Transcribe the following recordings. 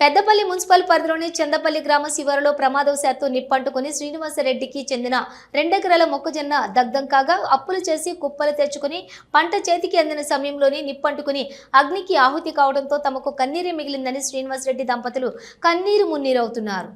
Peddapalli municipal పరిధిలోని చందపల్లి గ్రామ శివారులో ప్రమాదవశాత్తు నిప్పంటుకుని శ్రీనివాసరెడ్డికి చెందిన 2 ఎకరాల మొక్కజొన్న దగ్ధం కాగా అప్పులు చేసి కుప్పలు తెచ్చుకుని పంట చేతికి అందిన సమయంలోనే నిప్పంటుకుని అగ్నికి ఆహుతి కావడంతో తమకు కన్నీరే మిగిలిందని శ్రీనివాసరెడ్డి దంపతులు కన్నీరు మున్నీరవుతున్నారు.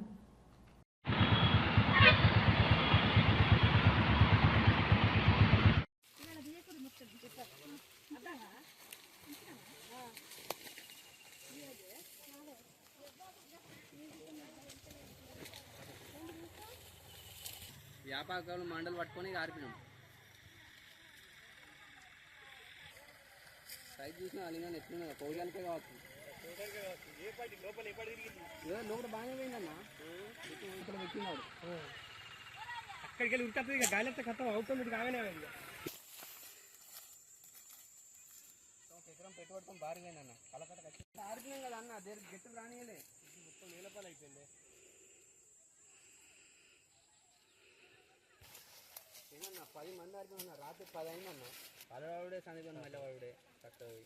వ్యాపారాలు మండలు పట్టుకొని ఆర్పినాం. సైజ్ చూసిన అలింగా ఎట్లున్నా పౌర్యానికే కావచ్చు. లోపల బాగానే పోయిందన్న, ఇక్కడ పెట్టినాడు. అక్కడికి వెళ్ళి ఉంటుంది ఇక గాలితో ఖతం అవుతుంది. కాగానే ఎకరం పెట్టుబడతాం భారీగా అన్న. కలకట్ట కట్టి ఆర్పినాం కదా అన్న, దగ్గర గట్టి రానియలే. మొత్తం నీలపాలు అయిపోయింది. ఏమన్నా 10 మంది ఆడుతున్నా, రాత్రి 10 అయిందన్న. పదవాడే సందిపోయిన మళ్ళీ వాడే కట్టవి.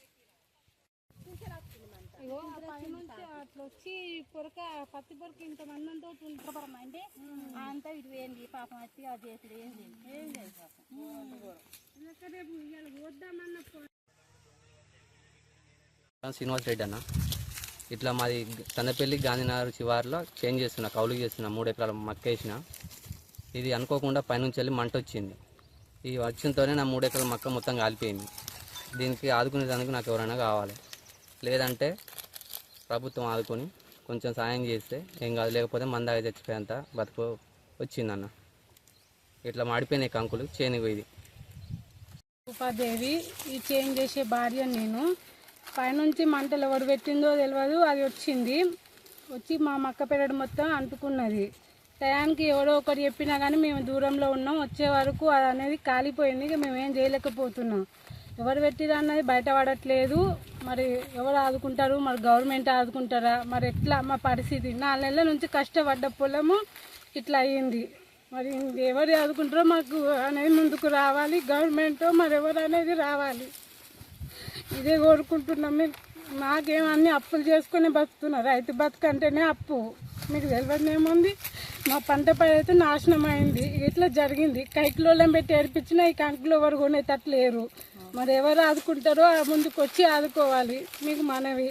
అట్లా వచ్చి పొరక పత్తి పొరక ఇంతమంది అంతా అంటే అంతా ఇటు వేయండి పాపం వచ్చి అది చేసి ఏం లేదు పాపం. శ్రీనివాసరెడ్డి అన్న, ఇట్లా మాది చందపల్లి గాంధీనగర్ శివారులో చేంజ్ చేస్తున్నా, కౌలుకి చేస్తున్నా. 3 ఎకరాల మక్క వేసిన. ఇది అనుకోకుండా పైనుంచి వెళ్ళి మంట వచ్చింది. ఈ వచ్చినతోనే నా 3 ఎకరాల మక్క మొత్తం కాలిపోయింది. దీనికి ఆదుకునేందుకు నాకు ఎవరైనా కావాలి, లేదంటే ప్రభుత్వం ఆదుకొని కొంచెం సాయం చేస్తే ఏం కాదు, లేకపోతే మందాగా చచ్చిపోయేంత బతుకు వచ్చిందన్న. ఇట్లా మాడిపోయినాయి కంకులు చేనుగు. ఇది ఉపాదేవి, ఈ చేంజ్ చేసే భార్య. నేను పైనుంచి మంటలు ఎవరు పెట్టిందో తెలియదు, అది వచ్చింది. వచ్చి మా మక్క పెరడు మొత్తం అంటుకున్నది. టయానికి ఎవరో ఒకటి చెప్పినా కానీ మేము దూరంలో ఉన్నాం. వచ్చే వరకు అది అనేది కాలిపోయింది. ఇక మేము ఏం చేయలేకపోతున్నాం. ఎవరు పెట్టిరా అన్నది బయట పడట్లేదు. మరి ఎవరు ఆదుకుంటారు, మరి గవర్నమెంట్ ఆదుకుంటారా, మరి ఎట్లా మా పరిస్థితి? 4 నెలల నుంచి కష్టపడ్డ పొలము ఇట్లా అయ్యింది. మరి ఎవరు ఆదుకుంటారో మాకు అనేది ముందుకు రావాలి. గవర్నమెంట్ మరి ఎవరు అనేది రావాలి. ఇదే కోరుకుంటున్నాం. మీరు మాకేమన్నీ అప్పులు చేసుకుని బతుకుతున్నారు. రైతు బతుకంటేనే అప్పు. మీకు తెలియదేముంది, మా పంట పై అయితే నాశనం అయింది. ఇట్లా జరిగింది. కైకిలోళ్ళని పెట్టి ఏడిపించినా ఈ కంకులు ఎవరు కొనేటట్లేరు. మరి ఎవరు ఆదుకుంటారో ముందుకు వచ్చి ఆదుకోవాలి. మీకు మనవి.